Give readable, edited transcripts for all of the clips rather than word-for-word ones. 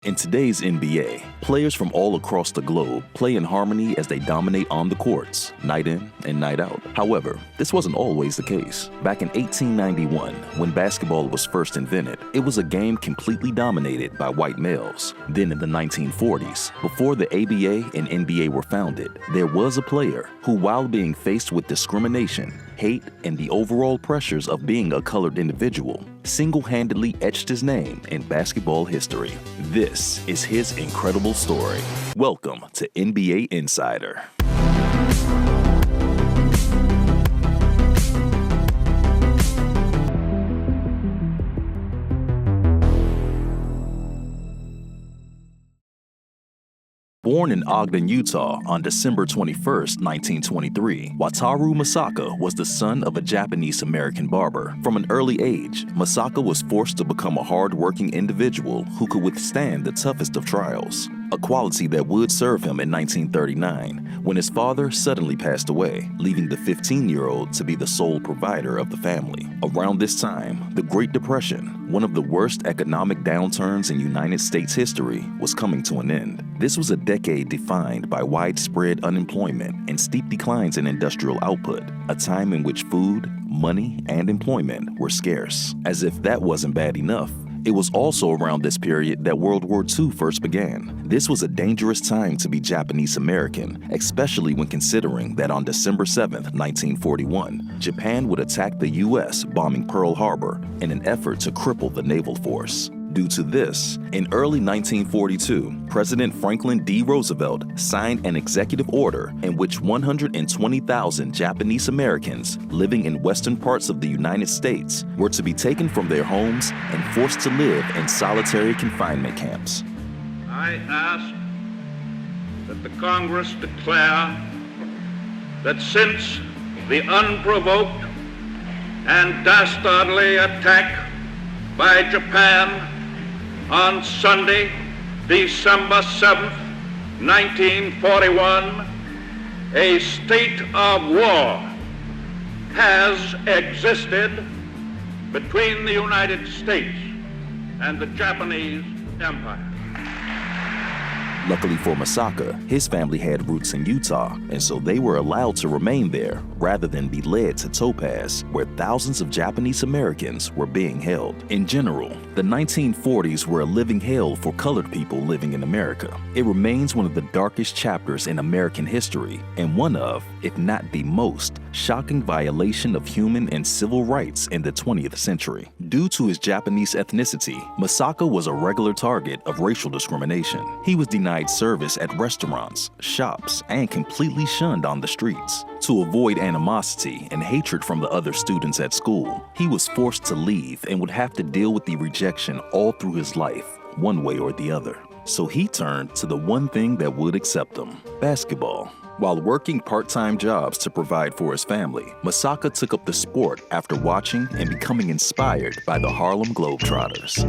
In today's NBA, players from all across the globe play in harmony as they dominate on the courts, night in and night out. However, this wasn't always the case. Back in 1891, when basketball was first invented, it was a game completely dominated by white males. Then in the 1940s, before the ABA and NBA were founded, there was a player who, while being faced with discrimination, hate, and the overall pressures of being a colored individual, single-handedly etched his name in basketball history. This is his incredible story. Welcome to NBA Insider. Born in Ogden, Utah on December 21, 1923, Wataru Masaka was the son of a Japanese-American barber. From an early age, Masaka was forced to become a hard-working individual who could withstand the toughest of trials, a quality that would serve him in 1939 when his father suddenly passed away, leaving the 15-year-old to be the sole provider of the family. Around this time, the Great Depression, one of the worst economic downturns in United States history, was coming to an end. This was a decade defined by widespread unemployment and steep declines in industrial output, a time in which food, money, and employment were scarce. As if that wasn't bad enough, it was also around this period that World War II first began. This was a dangerous time to be Japanese American, especially when considering that on December 7, 1941, Japan would attack the U.S., bombing Pearl Harbor in an effort to cripple the naval force. Due to this, in early 1942, President Franklin D. Roosevelt signed an executive order in which 120,000 Japanese Americans living in western parts of the United States were to be taken from their homes and forced to live in solitary confinement camps. I ask that the Congress declare that since the unprovoked and dastardly attack by Japan on Sunday, December 7th, 1941, a state of war has existed between the United States and the Japanese Empire. Luckily for Masaka, his family had roots in Utah, and so they were allowed to remain there rather than be led to Topaz, where thousands of Japanese Americans were being held. In general, the 1940s were a living hell for colored people living in America. It remains one of the darkest chapters in American history, and one of, if not the most, shocking violation of human and civil rights in the 20th century. Due to his Japanese ethnicity, Masaka was a regular target of racial discrimination. He was denied service at restaurants, shops, and completely shunned on the streets. To avoid animosity and hatred from the other students at school, he was forced to leave and would have to deal with the rejection all through his life, one way or the other. So he turned to the one thing that would accept him: basketball. While working part-time jobs to provide for his family, Masaka took up the sport after watching and becoming inspired by the Harlem Globetrotters.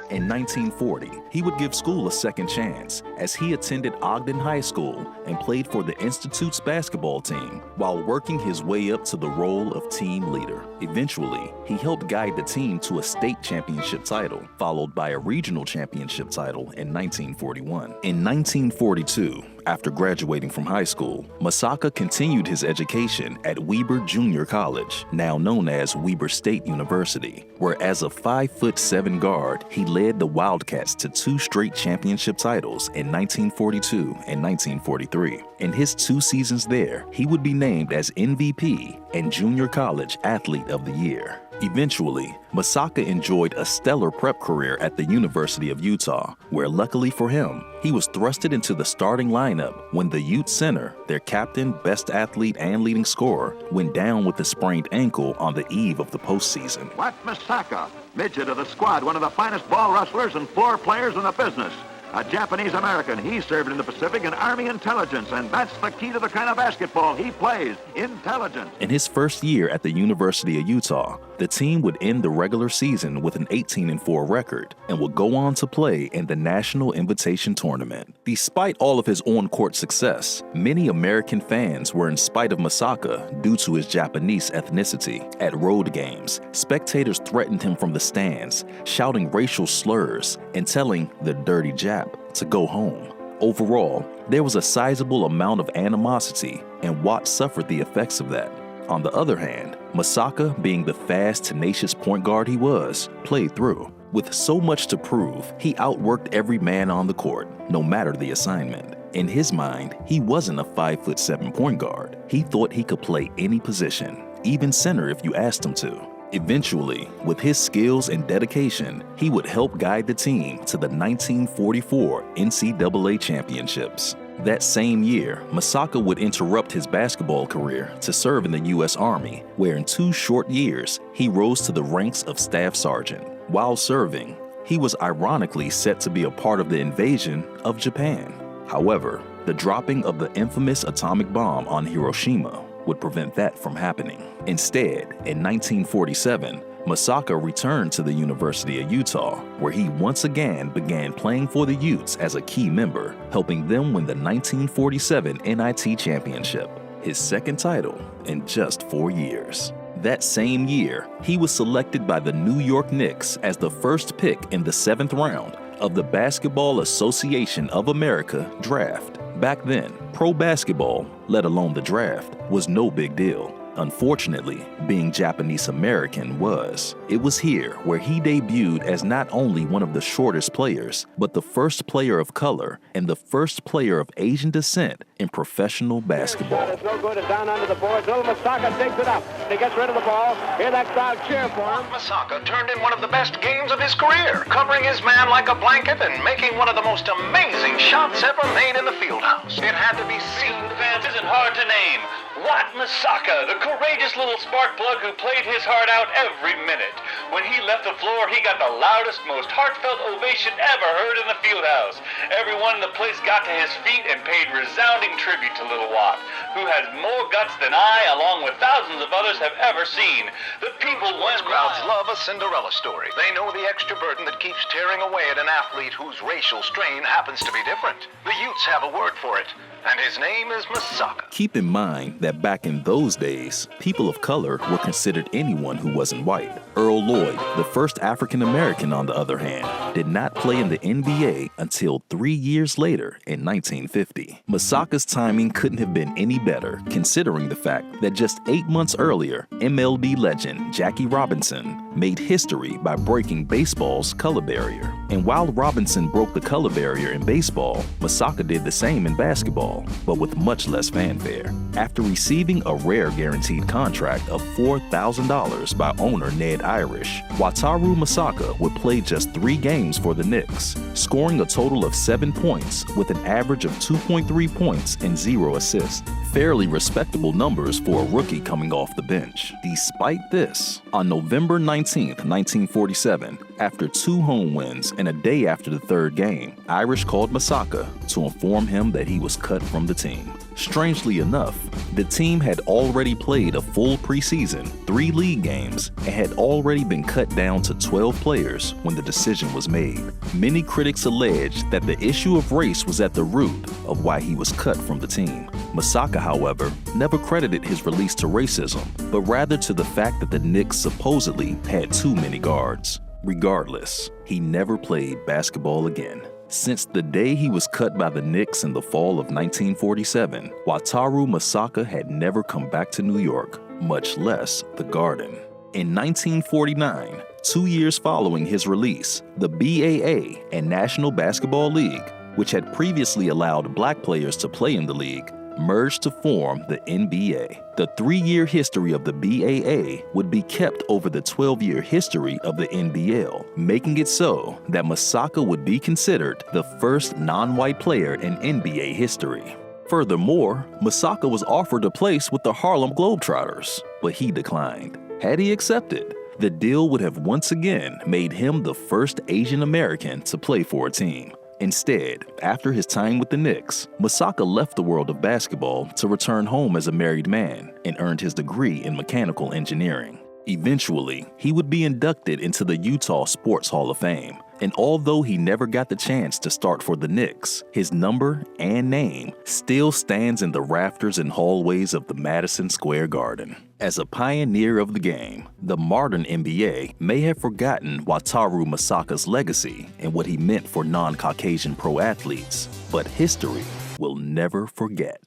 In 1940, he would give school a second chance as he attended Ogden High School and played for the Institute's basketball team while working his way up to the role of team leader. Eventually, he helped guide the team to a state championship title, followed by a regional championship title in 1941. In 1942, after graduating from high school, Masaka continued his education at Weber Junior College, now known as Weber State University, where as a 5'7" guard, he led the Wildcats to 2 straight championship titles in 1942 and 1943. In his 2 seasons there, he would be named as MVP and Junior College Athlete of the Year. Eventually, Masaka enjoyed a stellar prep career at the University of Utah, where luckily for him, he was thrusted into the starting lineup when the Ute center, their captain, best athlete, and leading scorer, went down with a sprained ankle on the eve of the postseason. What Masaka, midget of the squad, one of the finest ball rustlers and floor players in the business. A Japanese American. He served in the Pacific in Army intelligence, and that's the key to the kind of basketball he plays, intelligence. In his first year at the University of Utah, the team would end the regular season with an 18-4 record and would go on to play in the National Invitation Tournament. Despite all of his on-court success, many American fans were in spite of Masaka due to his Japanese ethnicity. At road games, spectators threatened him from the stands, shouting racial slurs and telling the dirty Jap to go home. Overall, there was a sizable amount of animosity, and Watt suffered the effects of that. On the other hand, Masaka, being the fast, tenacious point guard he was, played through. With so much to prove, he outworked every man on the court, no matter the assignment. In his mind, he wasn't a 5'7" point guard. He thought he could play any position, even center if you asked him to. Eventually, with his skills and dedication, he would help guide the team to the 1944 NCAA championships. That same year, Masaka would interrupt his basketball career to serve in the U.S. Army, where in 2 short years, he rose to the ranks of Staff Sergeant. While serving, he was ironically set to be a part of the invasion of Japan. However, the dropping of the infamous atomic bomb on Hiroshima would prevent that from happening. Instead, in 1947, Masaka returned to the University of Utah, where he once again began playing for the Utes as a key member, helping them win the 1947 NIT championship, his second title in just 4 years. That same year, he was selected by the New York Knicks as the first pick in the 7th round of the Basketball Association of America draft. Back then, pro basketball, let alone the draft, was no big deal. Unfortunately, being Japanese American was. It was here where he debuted as not only one of the shortest players, but the first player of color and the first player of Asian descent in professional basketball. It's no good and down under the boards. Little Masaka digs it up. He gets rid of the ball. Hear that crowd cheer for him. Masaka turned in one of the best games of his career, covering his man like a blanket and making one of the most amazing shots ever made in the fieldhouse. It had to be seen. Fans isn't hard to name. Watt Masaka, the courageous little spark plug who played his heart out every minute. When he left the floor, he got the loudest, most heartfelt ovation ever heard in the fieldhouse. Everyone in the place got to his feet and paid resounding tribute to little Watt, who has more guts than I, along with thousands of others, have ever seen. The people went Crowds wild. love a Cinderella story. They know the extra burden that keeps tearing away at an athlete whose racial strain happens to be different. The Utes have a word for it, and his name is Masaka. Keep in mind that back in those days, people of color were considered anyone who wasn't white. Earl Lloyd, the first African American on the other hand, did not play in the NBA until 3 years later in 1950. Masaka's timing couldn't have been any better, considering the fact that just 8 months earlier, MLB legend Jackie Robinson made history by breaking baseball's color barrier. And while Robinson broke the color barrier in baseball, Masaka did the same in basketball, but with much less fanfare. After receiving a rare guaranteed contract of $4,000 by owner Ned Irish, Wataru Masaka would play just 3 games for the Knicks, scoring a total of 7 points with an average of 2.3 points and 0 assists. Fairly respectable numbers for a rookie coming off the bench. Despite this, on November 19, 1947, after 2 home wins and a day after the 3rd game, Irish called Masaka to inform him that he was cut from the team. Strangely enough, the team had already played a full preseason, 3 league games, and had already been cut down to 12 players when the decision was made. Many critics alleged that the issue of race was at the root of why he was cut from the team. Masaka, however, never credited his release to racism, but rather to the fact that the Knicks supposedly had too many guards. Regardless, he never played basketball again. Since the day he was cut by the Knicks in the fall of 1947, Wataru Masaka had never come back to New York, much less the Garden. In 1949, 2 years following his release, the BAA and National Basketball League, which had previously allowed black players to play in the league, merged to form the NBA. The 3-year history of the BAA would be kept over the 12-year history of the NBL, making it so that Masaka would be considered the first non-white player in NBA history. Furthermore, Masaka was offered a place with the Harlem Globetrotters, but he declined. Had he accepted, the deal would have once again made him the first Asian American to play for a team. Instead, after his time with the Knicks, Masaka left the world of basketball to return home as a married man and earned his degree in mechanical engineering. Eventually, he would be inducted into the Utah Sports Hall of Fame, and although he never got the chance to start for the Knicks, his number and name still stands in the rafters and hallways of the Madison Square Garden. As a pioneer of the game, the modern NBA may have forgotten Wataru Masaka's legacy and what he meant for non-Caucasian pro athletes, but history will never forget.